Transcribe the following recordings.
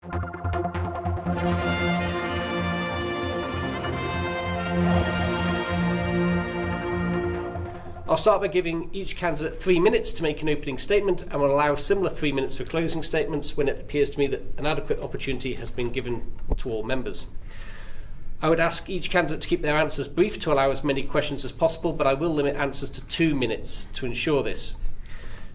I'll start by giving each candidate 3 minutes to make an opening statement and will allow similar 3 minutes for closing statements when it appears to me that an adequate opportunity has been given to all members. I would ask each candidate to keep their answers brief to allow as many questions as possible, but I will limit answers to 2 minutes to ensure this.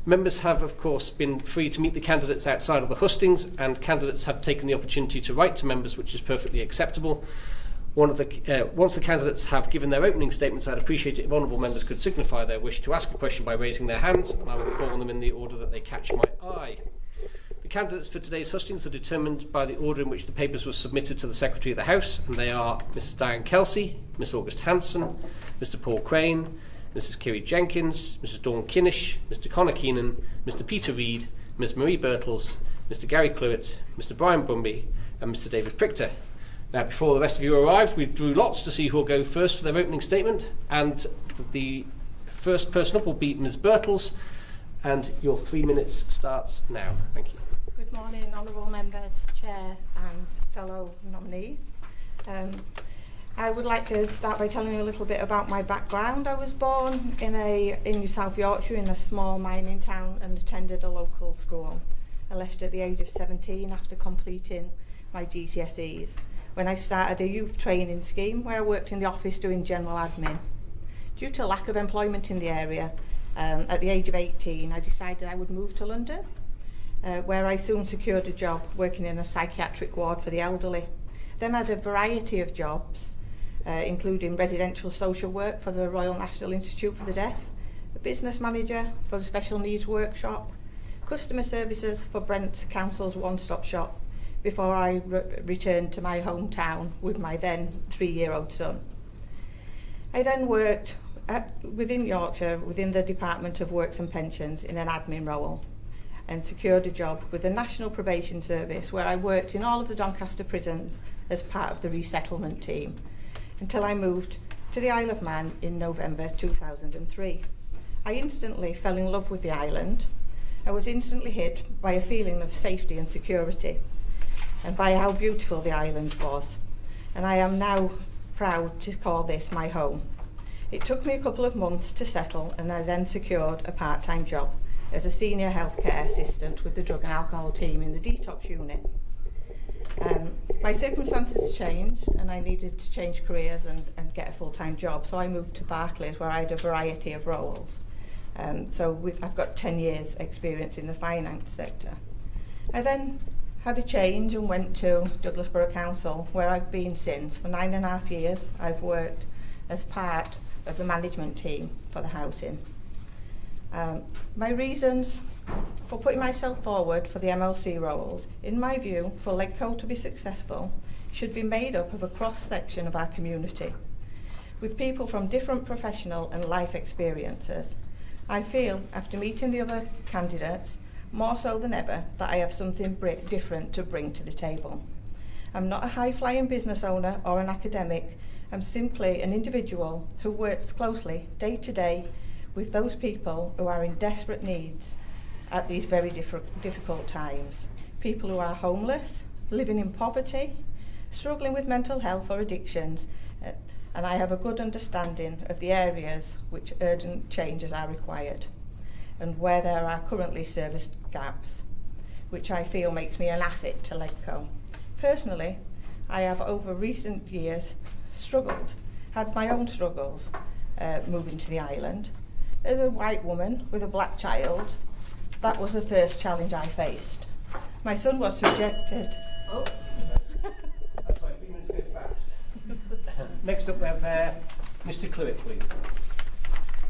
Members have, of course, been free to meet the candidates outside of the hustings, and candidates have taken the opportunity to write to members, which is perfectly acceptable. Once the candidates have given their opening statements, I'd appreciate it if honourable members could signify their wish to ask a question by raising their hands, and I will call on them in the order that they catch my eye. The candidates for today's hustings are determined by the order in which the papers were submitted to the Secretary of the House, and they are Mrs Diane Kelsey, Miss August-Hanson, Mr Paul Craine, Mrs Kirrie Jenkins, Mrs Dawn Kinnish, Mr Conor Keenan, Mr Peter Reid, Ms Marie Birtles, Mr Gary Clewett, Mr Brian Brumby and Mr David Prichter. Now, before the rest of you arrived, we drew lots to see who will go first for their opening statement, and the first person up will be Ms Birtles, and your 3 minutes starts now. Thank you. Good morning, honourable members, chair and fellow nominees. I would like to start by telling you a little bit about my background. I was born in South Yorkshire in a small mining town and attended a local school. I left at the age of 17 after completing my GCSEs, when I started a youth training scheme where I worked in the office doing general admin. Due to lack of employment in the area, at the age of 18 I decided I would move to London, where I soon secured a job working in a psychiatric ward for the elderly. Then I had a variety of jobs, including residential social work for the Royal National Institute for the Deaf, a business manager for the Special Needs Workshop, customer services for Brent Council's one-stop shop, before I returned to my hometown with my then 3-year-old son. I then worked within Yorkshire, within the Department of Works and Pensions in an admin role, and secured a job with the National Probation Service, where I worked in all of the Doncaster prisons as part of the resettlement team, until I moved to the Isle of Man in November 2003. I instantly fell in love with the island. I was instantly hit by a feeling of safety and security, and by how beautiful the island was, and I am now proud to call this my home. It took me a couple of months to settle, and I then secured a part-time job as a senior healthcare assistant with the drug and alcohol team in the detox unit. My circumstances changed and I needed to change careers and get a full-time job, so I moved to Barclays, where I had a variety of roles. I've got 10 years experience in the finance sector. I then had a change and went to Douglas Borough Council, where I've been since. For 9.5 years I've worked as part of the management team for the housing. My reasons for putting myself forward for the MLC roles, in my view, for Legco to be successful, should be made up of a cross-section of our community, with people from different professional and life experiences. I feel, after meeting the other candidates, more so than ever, that I have something different to bring to the table. I'm not a high-flying business owner or an academic. I'm simply an individual who works closely, day to day, with those people who are in desperate needs at these very difficult times. People who are homeless, living in poverty, struggling with mental health or addictions, and I have a good understanding of the areas which urgent changes are required, and where there are currently service gaps, which I feel makes me an asset to Legco. Personally, I have over recent years had my own struggles moving to the island. As a white woman with a black child, that was the first challenge I faced. My son was subjected... Oh. That's why 3 minutes goes fast. Next up we have Mr Clewett, please.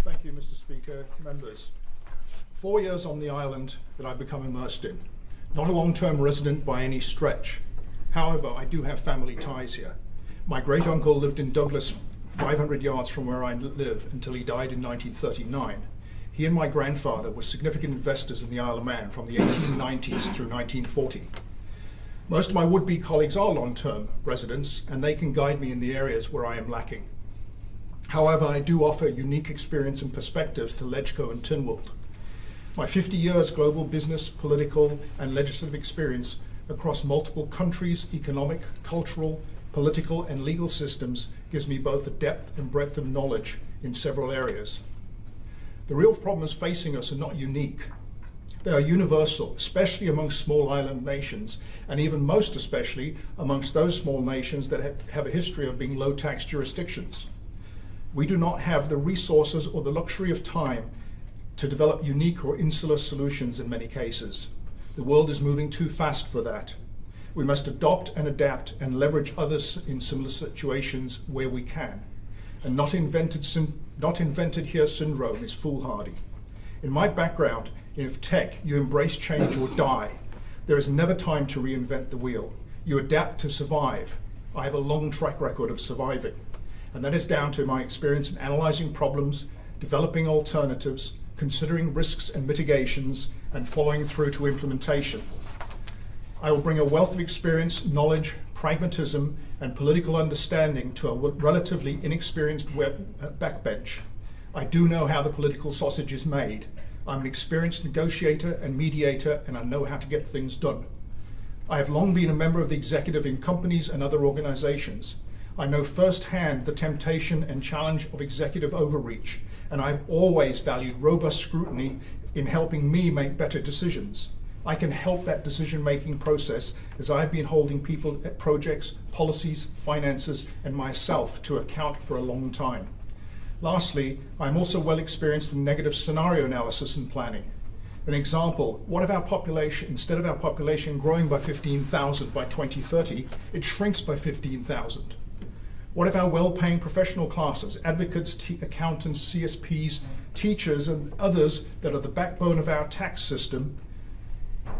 Thank you, Mr Speaker. Members. 4 years on the island that I've become immersed in. Not a long-term resident by any stretch. However, I do have family ties here. My great-uncle lived in Douglas, 500 yards from where I live, until he died in 1939. He and my grandfather were significant investors in the Isle of Man from the 1890s through 1940. Most of my would-be colleagues are long-term residents, and they can guide me in the areas where I am lacking. However, I do offer unique experience and perspectives to Legco and Tynwald. My 50 years global business, political, and legislative experience across multiple countries, economic, cultural, political and legal systems gives me both the depth and breadth of knowledge in several areas. The real problems facing us are not unique. They are universal, especially amongst small island nations, and even most especially amongst those small nations that have a history of being low-tax jurisdictions. We do not have the resources or the luxury of time to develop unique or insular solutions in many cases. The world is moving too fast for that. We must adopt and adapt and leverage others in similar situations where we can. And not invented here syndrome is foolhardy. In my background in tech, you embrace change or die. There is never time to reinvent the wheel. You adapt to survive. I have a long track record of surviving. And that is down to my experience in analyzing problems, developing alternatives, considering risks and mitigations, and following through to implementation. I will bring a wealth of experience, knowledge, pragmatism, and political understanding to a relatively inexperienced backbench. I do know how the political sausage is made. I'm an experienced negotiator and mediator, and I know how to get things done. I have long been a member of the executive in companies and other organizations. I know firsthand the temptation and challenge of executive overreach, and I've always valued robust scrutiny in helping me make better decisions. I can help that decision-making process as I've been holding people at projects, policies, finances, and myself to account for a long time. Lastly, I'm also well experienced in negative scenario analysis and planning. An example, what if our population, instead of our population growing by 15,000 by 2030, it shrinks by 15,000? What if our well-paying professional classes, advocates, accountants, CSPs, teachers, and others that are the backbone of our tax system,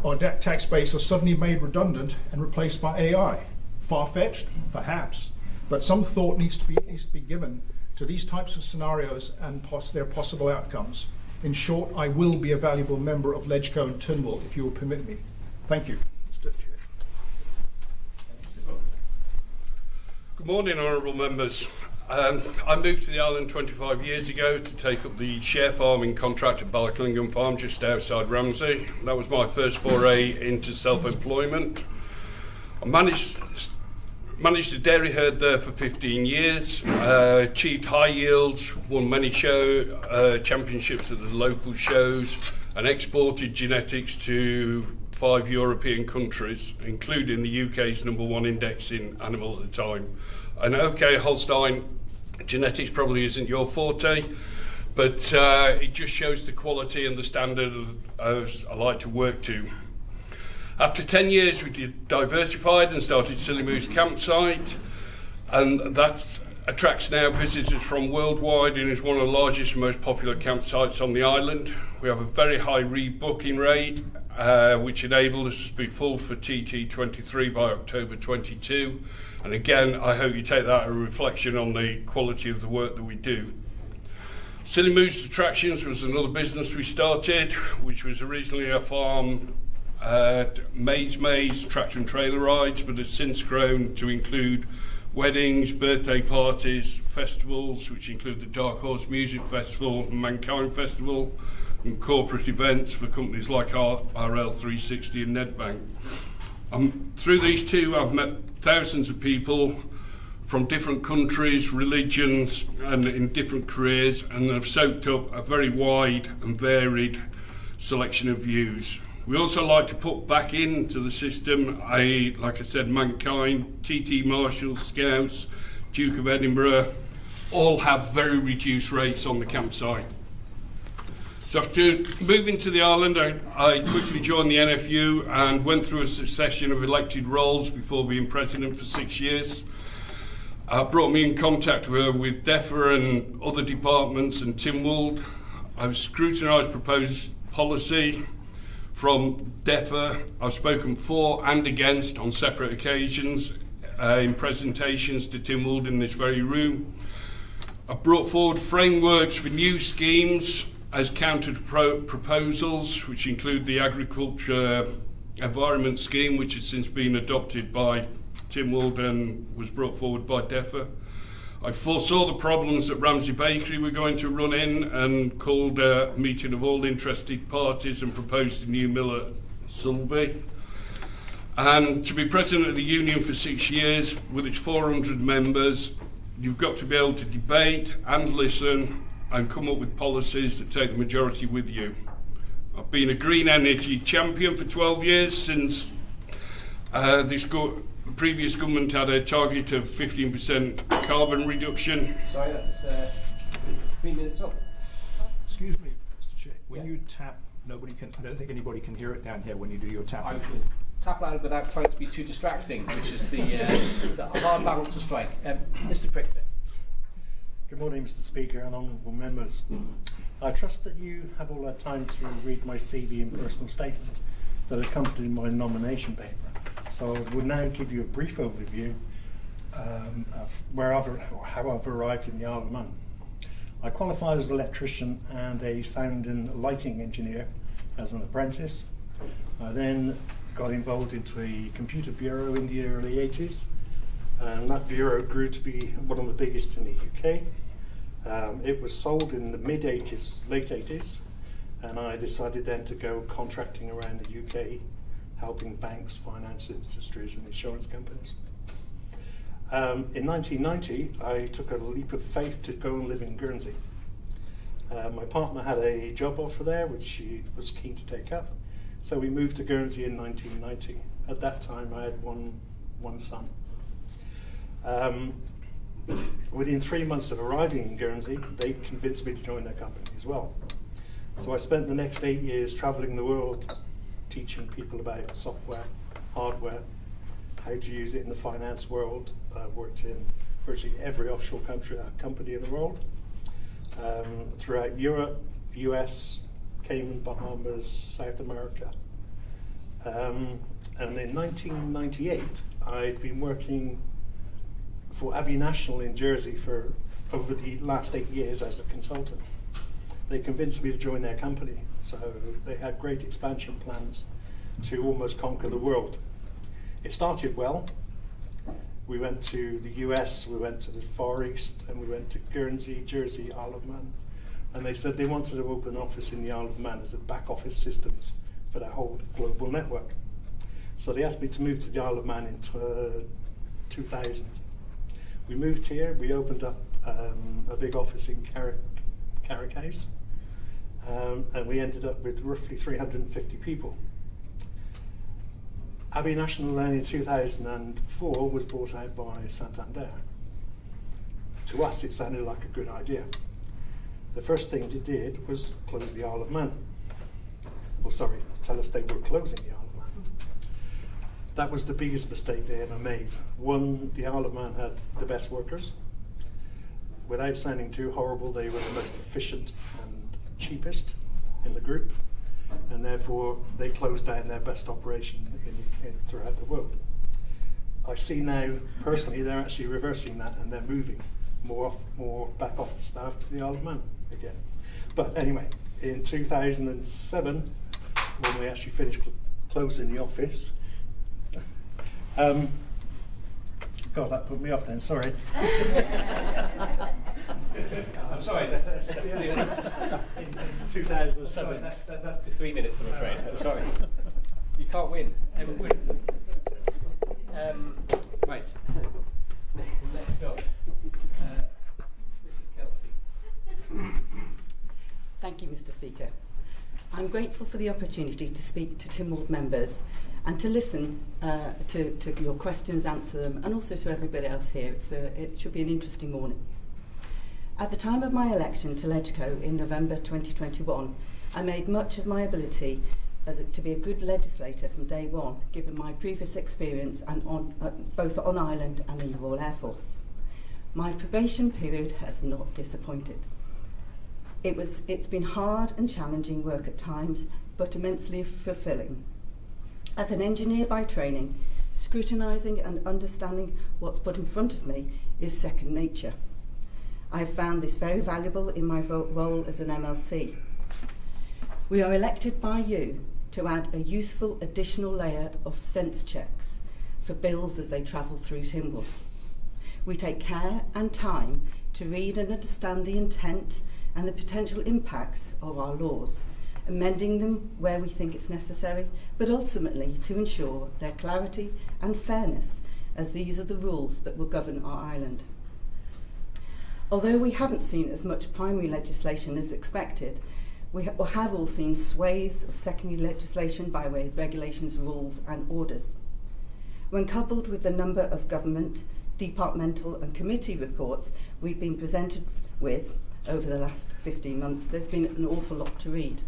our tax base, are suddenly made redundant and replaced by AI? Far-fetched? Perhaps. But some thought needs to be given to these types of scenarios and their possible outcomes. In short, I will be a valuable member of LegCo and Tynwald, if you will permit me. Thank you, Mr. Chair. Good morning, honourable members. I moved to the island 25 years ago to take up the share farming contract at Ballyclingham Farm just outside Ramsey. That was my first foray into self-employment. I managed a dairy herd there for 15 years, achieved high yields, won many championships at the local shows, and exported genetics to 5 European countries, including the UK's #1 indexing animal at the time. And okay, Holstein, genetics probably isn't your forte, but it just shows the quality and the standard of I like to work to. After 10 years, we diversified and started Silly Moose Campsite, and that attracts now visitors from worldwide and is one of the largest and most popular campsites on the island. We have a very high rebooking rate, which enabled us to be full for TT23 by October 22. And again, I hope you take that as a reflection on the quality of the work that we do. Silly Moose Attractions was another business we started, which was originally a farm maze, tractor and trailer rides, but has since grown to include weddings, birthday parties, festivals, which include the Dark Horse Music Festival and Mankind Festival, and corporate events for companies like RL360 and Nedbank. Through these two, I've met thousands of people from different countries, religions, and in different careers, and have soaked up a very wide and varied selection of views. We also like to put back into the system, like I said, Mankind, TT Marshall, Scouts, Duke of Edinburgh, all have very reduced rates on the campsite. So after moving to the island, I quickly joined the NFU and went through a succession of elected roles before being president for 6 years. Brought me in contact with DEFRA and other departments and Tynwald. I've scrutinised proposed policy from DEFRA. I've spoken for and against on separate occasions in presentations to Tynwald in this very room. I've brought forward frameworks for new schemes as counter proposals, which include the Agriculture Environment Scheme, which has since been adopted by Tynwald and was brought forward by DEFRA. I foresaw the problems that Ramsey Bakery were going to run in and called a meeting of all interested parties and proposed a new mill at Sulby. And to be president of the union for 6 years, with its 400 members, you've got to be able to debate and listen and come up with policies that take the majority with you. I've been a green energy champion for 12 years since the previous government had a target of 15% carbon reduction. Sorry, that's 3 minutes up. Excuse me, Mr. Chair. When you tap, nobody can. I don't think anybody can hear it down here when you do your I tapping. can tap loud without trying to be too distracting, which is the hard balance to strike. Mr. Prickett. Good morning, Mr. Speaker and honourable members. I trust that you have all had time to read my CV and personal statement that accompanied my nomination paper. So I will now give you a brief overview of how I've arrived in the Isle of Man. I qualified as an electrician and a sound and lighting engineer as an apprentice. I then got involved into a computer bureau in the early 80s, and that bureau grew to be one of the biggest in the UK. It was sold in the mid-80s, late 80s, and I decided then to go contracting around the UK, helping banks, finance industries and insurance companies. In 1990, I took a leap of faith to go and live in Guernsey. My partner had a job offer there, which she was keen to take up, so we moved to Guernsey in 1990. At that time, I had one son. Within 3 months of arriving in Guernsey, they convinced me to join their company as well. So I spent the next 8 years travelling the world, teaching people about software, hardware, how to use it in the finance world. Worked in virtually every offshore company in the world, throughout Europe, US, Caine, Bahamas, South America. And in 1998, I'd been working for Abbey National in Jersey for over the last 8 years as a consultant. They convinced me to join their company, so they had great expansion plans to almost conquer the world. It started well. We went to the US, we went to the Far East, and we went to Guernsey, Jersey, Isle of Man. And they said they wanted to open an office in the Isle of Man as a back office systems for their whole global network. So they asked me to move to the Isle of Man in 2000. We moved here, we opened up a big office in Kirrie, and we ended up with roughly 350 people. Abbey National then in 2004 was bought out by Santander. To us it sounded like a good idea. The first thing they did was close the Isle of Man. Tell us they were closing the Isle of Man. That was the biggest mistake they ever made. One, the Isle of Man had the best workers. Without sounding too horrible, they were the most efficient and cheapest in the group, and therefore they closed down their best operation throughout the world. I see now, personally, they're actually reversing that and they're moving more back office staff to the Isle of Man again. But anyway, in 2007, when we actually finished closing the office, God, that put me off then, sorry. I'm sorry. In 2007. Sorry, that's the 3 minutes, I'm afraid. Sorry. You can't win. Right. Next up. Mrs. Kelsey. Thank you, Mr. Speaker. I'm grateful for the opportunity to speak to Tynwald members and to listen to your questions, answer them, and also to everybody else here. It should be an interesting morning. At the time of my election to LegCo in November 2021, I made much of my ability to be a good legislator from day one, given my previous experience and both on island and in the Royal Air Force. My probation period has not disappointed. It's been hard and challenging work at times, but immensely fulfilling. As an engineer by training, scrutinising and understanding what's put in front of me is second nature. I have found this very valuable in my role as an MLC. We are elected by you to add a useful additional layer of sense checks for bills as they travel through Tynwald. We take care and time to read and understand the intent and the potential impacts of our laws, amending them where we think it's necessary, but ultimately to ensure their clarity and fairness, as these are the rules that will govern our island. Although we haven't seen as much primary legislation as expected, we have all seen swathes of secondary legislation by way of regulations, rules and orders. When coupled with the number of government, departmental and committee reports we've been presented with over the last 15 months, there's been an awful lot to read.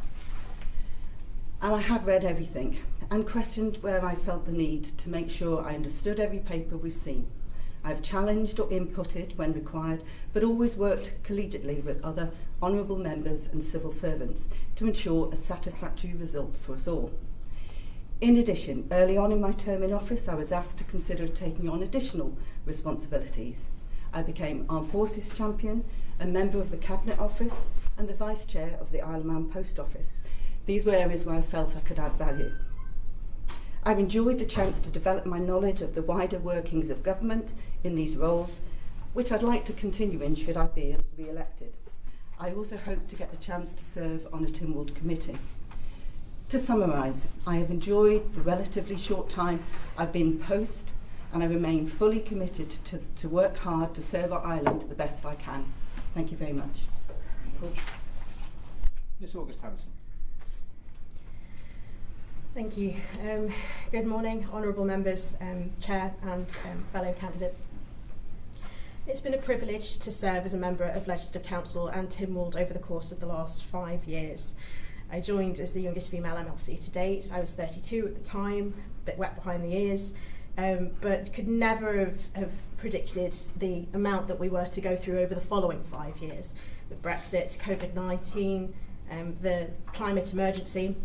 And I have read everything and questioned where I felt the need to make sure I understood every paper we've seen. I've challenged or inputted when required, but always worked collegiately with other honourable members and civil servants to ensure a satisfactory result for us all. In addition, early on in my term in office, I was asked to consider taking on additional responsibilities. I became Armed Forces Champion, a member of the Cabinet Office, and the Vice Chair of the Isle of Man Post Office. These were areas where I felt I could add value. I've enjoyed the chance to develop my knowledge of the wider workings of government in these roles, which I'd like to continue in should I be re-elected. I also hope to get the chance to serve on a Tynwald committee. To summarise, I have enjoyed the relatively short time I've been post, and I remain fully committed to work hard to serve our island the best I can. Thank you very much. Ms August-Hanson. Thank you. Good morning, honourable members, chair and fellow candidates. It's been a privilege to serve as a member of Legislative Council and Tynwald over the course of the last 5 years. I joined as the youngest female MLC to date. I was 32 at the time, a bit wet behind the ears, but could never have predicted the amount that we were to go through over the following 5 years, with Brexit, COVID-19, the climate emergency,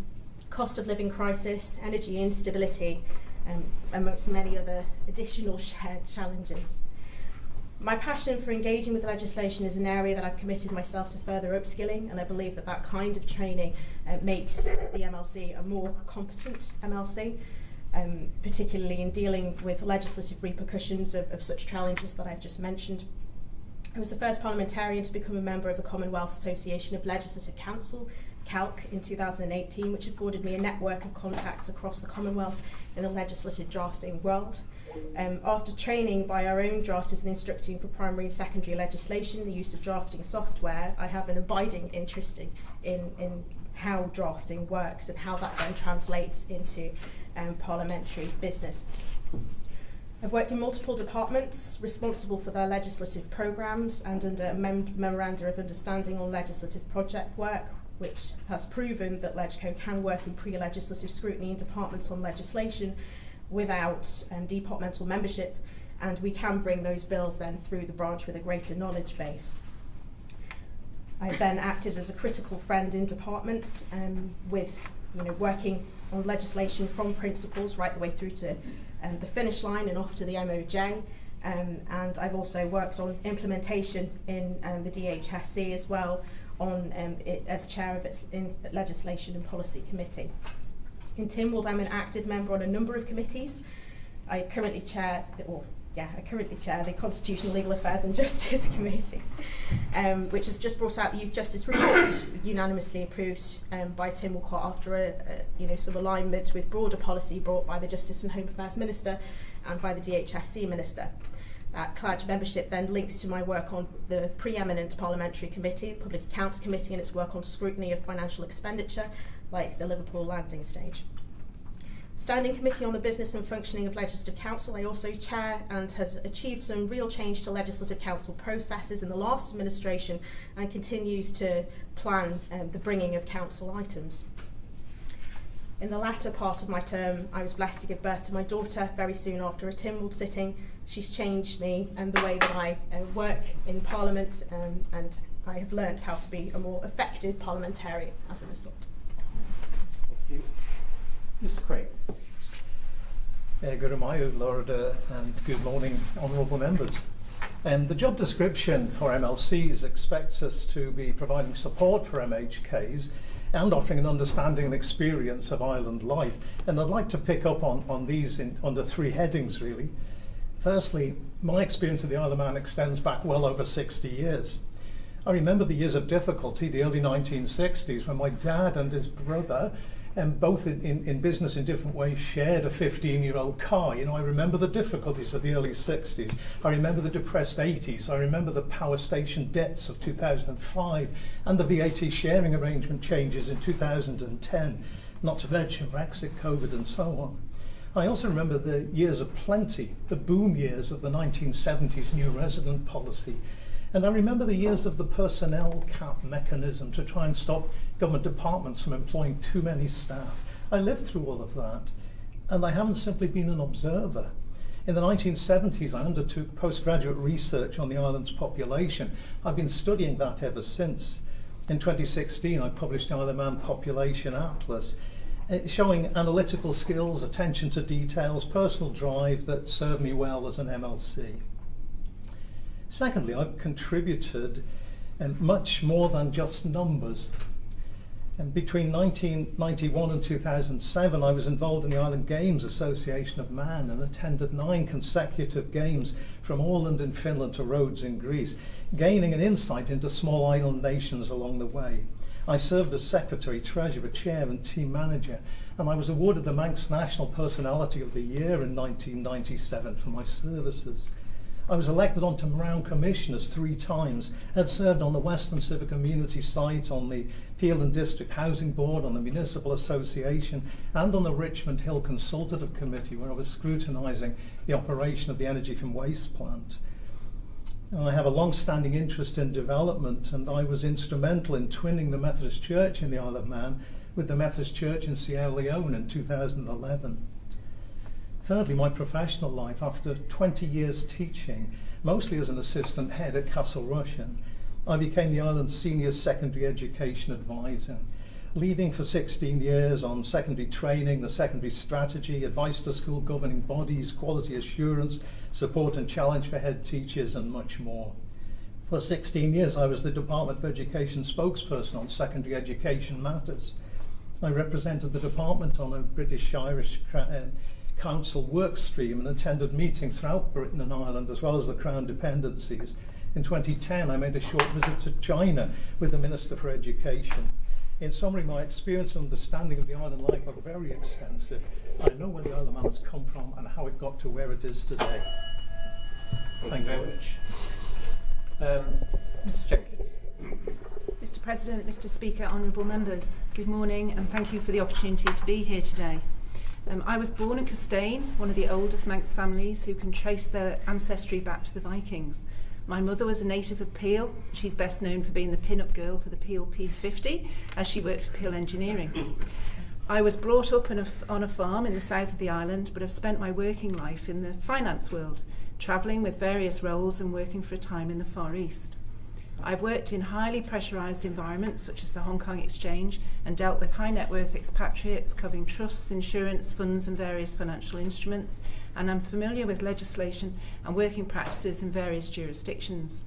cost of living crisis, energy instability, amongst many other additional shared challenges. My passion for engaging with legislation is an area that I've committed myself to further upskilling, and I believe that that kind of training makes the MLC a more competent MLC, particularly in dealing with legislative repercussions of such challenges that I've just mentioned. I was the first parliamentarian to become a member of the Commonwealth Association of Legislative Council, CALC, in 2018, which afforded me a network of contacts across the Commonwealth in the legislative drafting world. After training by our own drafters and instructing for primary and secondary legislation, the use of drafting software, I have an abiding interest in how drafting works and how that then translates into parliamentary business. I've worked in multiple departments responsible for their legislative programmes and under a memoranda of understanding on legislative project work, which has proven that LegCo can work in pre-legislative scrutiny in departments on legislation without departmental membership, and we can bring those bills then through the branch with a greater knowledge base. I then acted as a critical friend in departments with working on legislation from principles right the way through to the finish line and off to the MOJ, and I've also worked on implementation in the DHSC as well, on it as chair of its legislation and policy committee. In Tynwald, I'm an active member on a number of committees. I currently chair the Constitutional, Legal Affairs and Justice Committee, which has just brought out the Youth Justice Report, unanimously approved by Tynwald after some alignment with broader policy brought by the Justice and Home Affairs Minister and by the DHSC Minister. That CLAD membership then links to my work on the preeminent parliamentary committee, Public Accounts Committee, and its work on scrutiny of financial expenditure, like the Liverpool landing stage. Standing Committee on the Business and Functioning of Legislative Council, I also chair and has achieved some real change to Legislative Council processes in the last administration and continues to plan the bringing of council items. In the latter part of my term, I was blessed to give birth to my daughter very soon after a Tynwald sitting. She's changed me and the way that I work in Parliament, and I have learnt how to be a more effective parliamentarian as a result. Thank you. Mr. Craig. Good morning, Lord, and good morning, honourable members. The job description for MLCs expects us to be providing support for MHKs and offering an understanding and experience of island life. And I'd like to pick up on these under three headings, really. Firstly, my experience of the Isle of Man extends back well over 60 years. I remember the years of difficulty, the early 1960s, when my dad and his brother, both in business in different ways, shared a 15-year-old car. You know, I remember the difficulties of the early 60s. I remember the depressed 80s. I remember the power station debts of 2005 and the VAT sharing arrangement changes in 2010, not to mention Brexit, COVID, and so on. I also remember the years of plenty, the boom years of the 1970s new resident policy. And I remember the years of the personnel cap mechanism to try and stop government departments from employing too many staff. I lived through all of that, and I haven't simply been an observer. In the 1970s, I undertook postgraduate research on the island's population. I've been studying that ever since. In 2016, I published the Isle of Man Population Atlas, showing analytical skills, attention to details, personal drive that served me well as an MLC. Secondly, I've contributed much more than just numbers. And between 1991 and 2007, I was involved in the Island Games Association of Man and attended 9 consecutive games from Åland in Finland to Rhodes in Greece, gaining an insight into small island nations along the way. I served as Secretary, Treasurer, Chair and Team Manager, and I was awarded the Manx National Personality of the Year in 1997 for my services. I was elected onto Mourão Commissioners 3 times, had served on the Western Civic Community site, on the Peel and District Housing Board, on the Municipal Association, and on the Richmond Hill Consultative Committee, where I was scrutinising the operation of the Energy from Waste plant. I have a long-standing interest in development, and I was instrumental in twinning the Methodist Church in the Isle of Man with the Methodist Church in Sierra Leone in 2011. Thirdly, my professional life, after 20 years teaching, mostly as an assistant head at Castle Rushen, I became the island's senior secondary education advisor, leading for 16 years on secondary training, the secondary strategy, advice to school governing bodies, quality assurance, support and challenge for head teachers, and much more. For 16 years, I was the Department of Education spokesperson on secondary education matters. I represented the department on a British-Irish Council work stream and attended meetings throughout Britain and Ireland, as well as the Crown dependencies. In 2010, I made a short visit to China with the Minister for Education. In summary, my experience and understanding of the island life are very extensive. I know where the Isle of Man has come from and how it got to where it is today. Thank you very much. Mrs. Jenkins. Mr. President, Mr. Speaker, honourable members, good morning and thank you for the opportunity to be here today. I was born in Caine, one of the oldest Manx families who can trace their ancestry back to the Vikings. My mother was a native of Peel. She's best known for being the pin-up girl for the Peel P50, as she worked for Peel Engineering. I was brought up on a farm in the south of the island, but have spent my working life in the finance world, travelling with various roles and working for a time in the Far East. I've worked in highly pressurised environments such as the Hong Kong Exchange and dealt with high net worth expatriates covering trusts, insurance, funds and various financial instruments, and I'm familiar with legislation and working practices in various jurisdictions.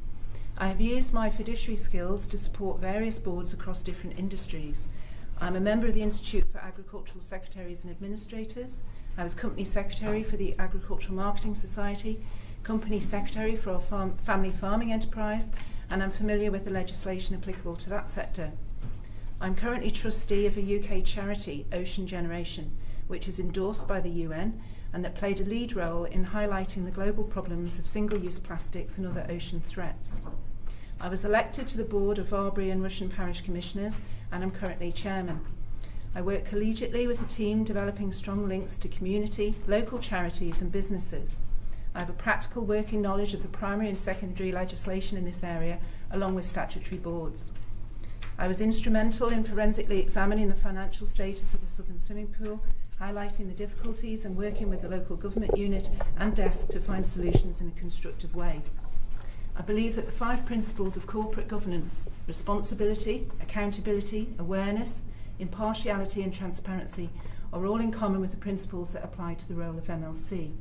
I have used my fiduciary skills to support various boards across different industries. I'm a member of the Institute for Agricultural Secretaries and Administrators. I was Company Secretary for the Agricultural Marketing Society, Company Secretary for our family farming enterprise, and I'm familiar with the legislation applicable to that sector. I'm currently trustee of a UK charity, Ocean Generation, which is endorsed by the UN and that played a lead role in highlighting the global problems of single-use plastics and other ocean threats. I was elected to the board of Barber and Russian Parish Commissioners and am currently chairman. I work collegiately with the team developing strong links to community, local charities and businesses. I have a practical working knowledge of the primary and secondary legislation in this area, along with statutory boards. I was instrumental in forensically examining the financial status of the Southern Swimming Pool, highlighting the difficulties and working with the local government unit and desk to find solutions in a constructive way. I believe that the 5 principles of corporate governance, responsibility, accountability, awareness, impartiality and transparency, are all in common with the principles that apply to the role of MLC.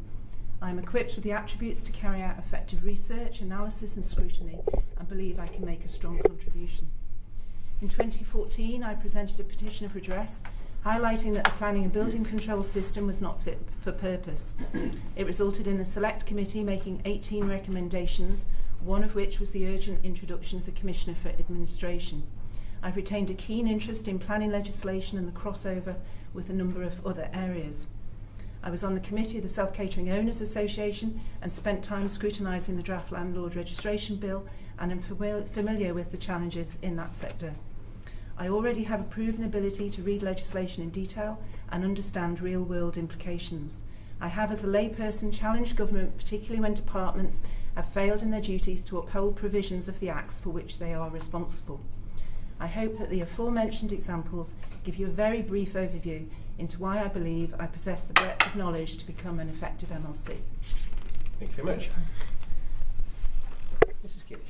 I am equipped with the attributes to carry out effective research, analysis and scrutiny, and believe I can make a strong contribution. In 2014, I presented a petition of redress, highlighting that the planning and building control system was not fit for purpose. It resulted in a select committee making 18 recommendations, one of which was the urgent introduction of the Commissioner for Administration. I've retained a keen interest in planning legislation and the crossover with a number of other areas. I was on the committee of the Self-Catering Owners Association and spent time scrutinising the draft landlord registration bill, and am familiar with the challenges in that sector. I already have a proven ability to read legislation in detail and understand real-world implications. I have, as a layperson, challenged government, particularly when departments have failed in their duties to uphold provisions of the acts for which they are responsible. I hope that the aforementioned examples give you a very brief overview into why I believe I possess the breadth of knowledge to become an effective MLC. Thank you very much. Mrs. Kirrie.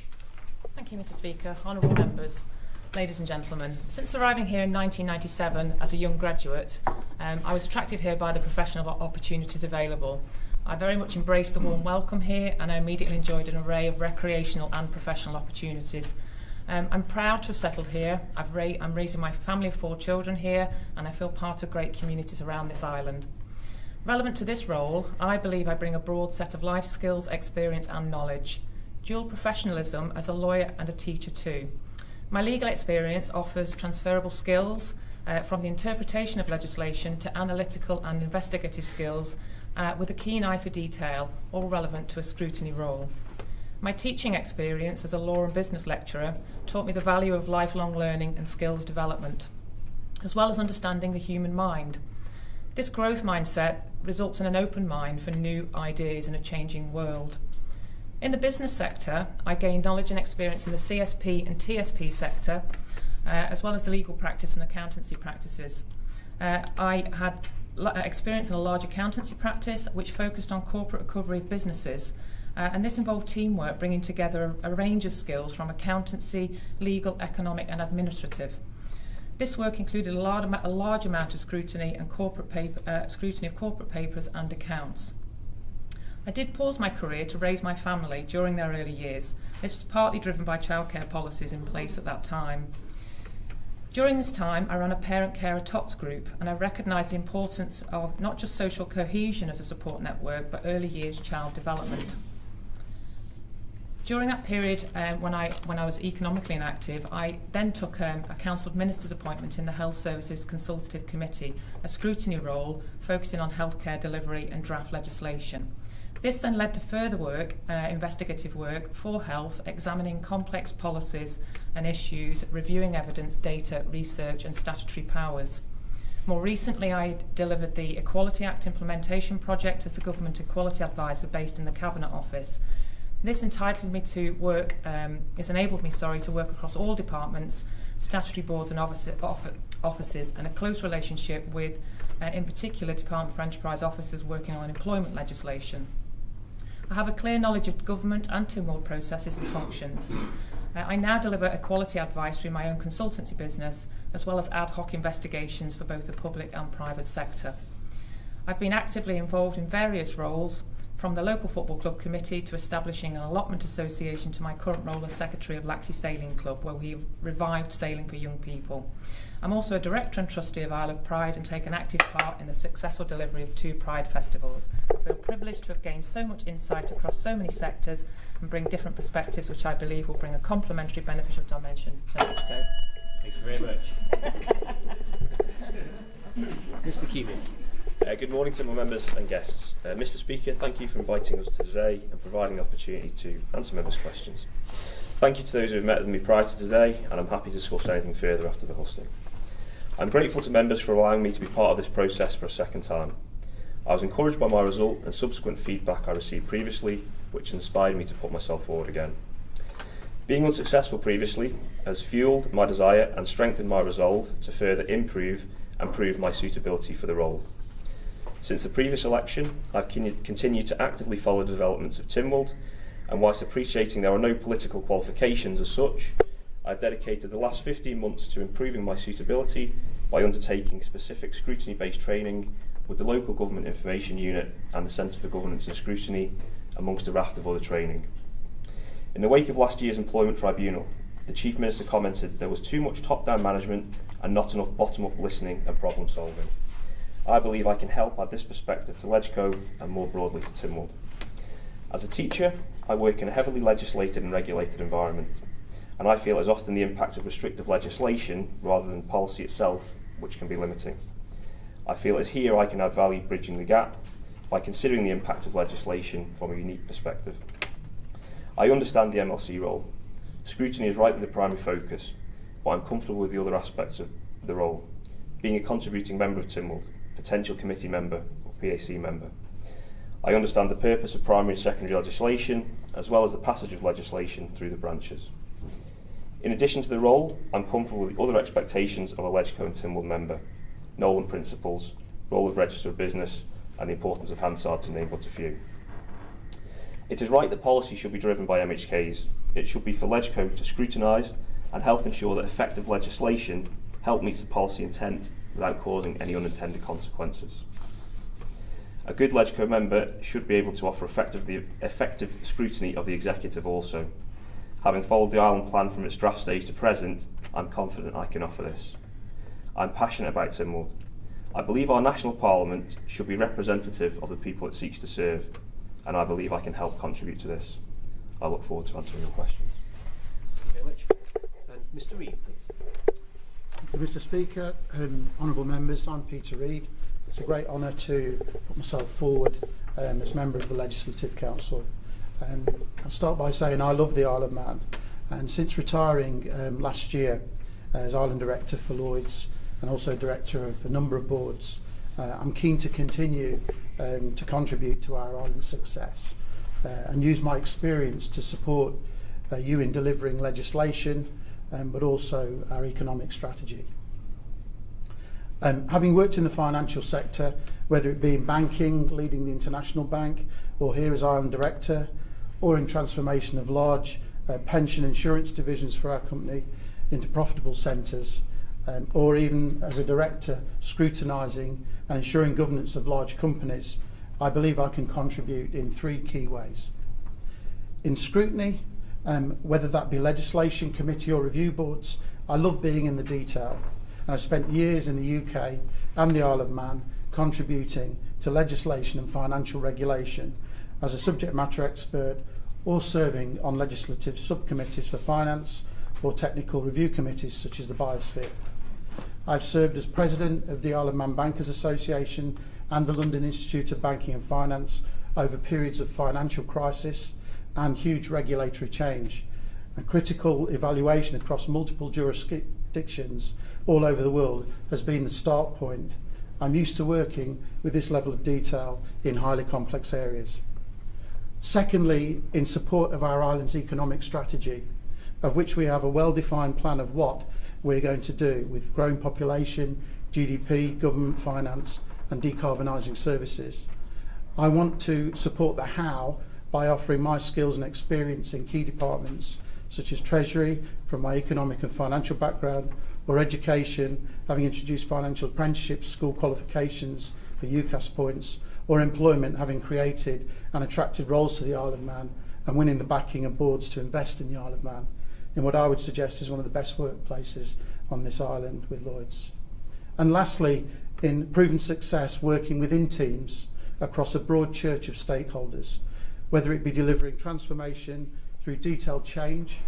Thank you, Mr. Speaker, honourable members, ladies and gentlemen. Since arriving here in 1997 as a young graduate, I was attracted here by the professional opportunities available. I very much embraced the warm welcome here, and I immediately enjoyed an array of recreational and professional opportunities. I'm proud to have settled here. I'm raising my family of 4 children here, and I feel part of great communities around this island. Relevant to this role, I believe I bring a broad set of life skills, experience and knowledge. Dual professionalism as a lawyer and a teacher too. My legal experience offers transferable skills from the interpretation of legislation to analytical and investigative skills with a keen eye for detail, all relevant to a scrutiny role. My teaching experience as a law and business lecturer taught me the value of lifelong learning and skills development, as well as understanding the human mind. This growth mindset results in an open mind for new ideas in a changing world. In the business sector, I gained knowledge and experience in the CSP and TSP sector, as well as the legal practice and accountancy practices. I had experience in a large accountancy practice which focused on corporate recovery of businesses, and this involved teamwork, bringing together a range of skills from accountancy, legal, economic and administrative. This work included a large amount of scrutiny and scrutiny of corporate papers and accounts. I did pause my career to raise my family during their early years. This was partly driven by childcare policies in place at that time. During this time, I ran a parent-carer TOTS group, and I recognised the importance of not just social cohesion as a support network, but early years child development. During that period, when I was economically inactive, I then took a Council of Ministers appointment in the Health Services Consultative Committee, a scrutiny role focusing on healthcare delivery and draft legislation. This then led to further work, investigative work for health, examining complex policies and issues, reviewing evidence, data, research and statutory powers. More recently, I delivered the Equality Act implementation project as the Government Equality Advisor based in the Cabinet Office. This enabled me to work across all departments, statutory boards and offices, and a close relationship with, in particular, Department for Enterprise officers working on employment legislation. I have a clear knowledge of government and Tim processes and functions. I now deliver equality advice through my own consultancy business, as well as ad hoc investigations for both the public and private sector. I've been actively involved in various roles, from the local football club committee to establishing an allotment association to my current role as secretary of Laxey Sailing Club, where we've revived sailing for young people. I'm also a director and trustee of Isle of Pride and take an active part in the successful delivery of 2 Pride festivals. I feel privileged to have gained so much insight across so many sectors and bring different perspectives, which I believe will bring a complementary beneficial dimension to MHK. Thank you very much. Mr. Keegan. Good morning to my members and guests. Mr. Speaker, thank you for inviting us to today and providing the opportunity to answer members' questions. Thank you to those who have met with me prior to today, and I'm happy to discuss anything further after the hosting. I'm grateful to members for allowing me to be part of this process for a second time. I was encouraged by my result and subsequent feedback I received previously, which inspired me to put myself forward again. Being unsuccessful previously has fuelled my desire and strengthened my resolve to further improve and prove my suitability for the role. Since the previous election, I've continued to actively follow the developments of Tynwald, and whilst appreciating there are no political qualifications as such, I've dedicated the last 15 months to improving my suitability by undertaking specific scrutiny-based training with the Local Government Information Unit and the Centre for Governance and Scrutiny, amongst a raft of other training. In the wake of last year's Employment Tribunal, the Chief Minister commented there was too much top-down management and not enough bottom-up listening and problem-solving. I believe I can help add this perspective to LegCo and more broadly to Tynwald. As a teacher, I work in a heavily legislated and regulated environment, and I feel it is often the impact of restrictive legislation rather than policy itself which can be limiting. I feel it is here I can add value bridging the gap by considering the impact of legislation from a unique perspective. I understand the MLC role. Scrutiny is rightly the primary focus, but I'm comfortable with the other aspects of the role, being a contributing member of Tynwald, potential committee member or PAC member. I understand the purpose of primary and secondary legislation, as well as the passage of legislation through the branches. In addition to the role, I'm comfortable with the other expectations of a LegCo and Tynwald member, Nolan principles, role of register of business, and the importance of Hansard, to name but a few. It is right that policy should be driven by MHKs. It should be for LegCo to scrutinise and help ensure that effective legislation help meet the policy intent without causing any unintended consequences. A good LegCo member should be able to offer effective scrutiny of the executive also. Having followed the Island Plan from its draft stage to present, I'm confident I can offer this. I'm passionate about Tynwald. I believe our national parliament should be representative of the people it seeks to serve, and I believe I can help contribute to this. I look forward to answering your questions. Thank you very much. And Mr. Reid, please. Mr. Speaker, honourable members, I'm Peter Reid. It's a great honour to put myself forward as member of the Legislative Council. I'll start by saying I love the Isle of Man, and since retiring last year as Island Director for Lloyds and also Director of a number of boards, I'm keen to continue to contribute to our island's success and use my experience to support you in delivering legislation, but also our economic strategy. Having worked in the financial sector, whether it be in banking, leading the International Bank, or here as Island Director, or in transformation of large pension insurance divisions for our company into profitable centres, or even as a director scrutinising and ensuring governance of large companies, I believe I can contribute in three key ways. In scrutiny, whether that be legislation, committee or review boards, I love being in the detail. And I've spent years in the UK and the Isle of Man contributing to legislation and financial regulation as a subject matter expert or serving on legislative subcommittees for finance or technical review committees such as the Biosphere. I've served as President of the Isle of Man Bankers Association and the London Institute of Banking and Finance over periods of financial crisis and huge regulatory change. And critical evaluation across multiple jurisdictions all over the world has been the start point. I'm used to working with this level of detail in highly complex areas. Secondly, in support of our island's economic strategy, of which we have a well-defined plan of what we're going to do with growing population, GDP, government finance and decarbonising services. I want to support the how by offering my skills and experience in key departments such as Treasury, from my economic and financial background, or education, having introduced financial apprenticeships, school qualifications for UCAS points, or employment, having created and attracted roles to the Isle of Man and winning the backing of boards to invest in the Isle of Man, in what I would suggest is one of the best workplaces on this island with Lloyds. And lastly, in proven success working within teams across a broad church of stakeholders, whether it be delivering transformation through detailed change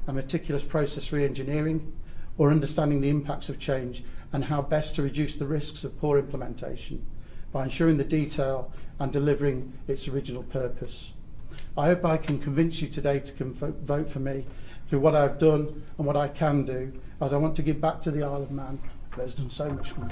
and meticulous process re-engineering, or understanding the impacts of change and how best to reduce the risks of poor implementation by ensuring the detail and delivering its original purpose. I hope I can convince you today to vote for me through what I've done and what I can do, as I want to give back to the Isle of Man that has done so much for me.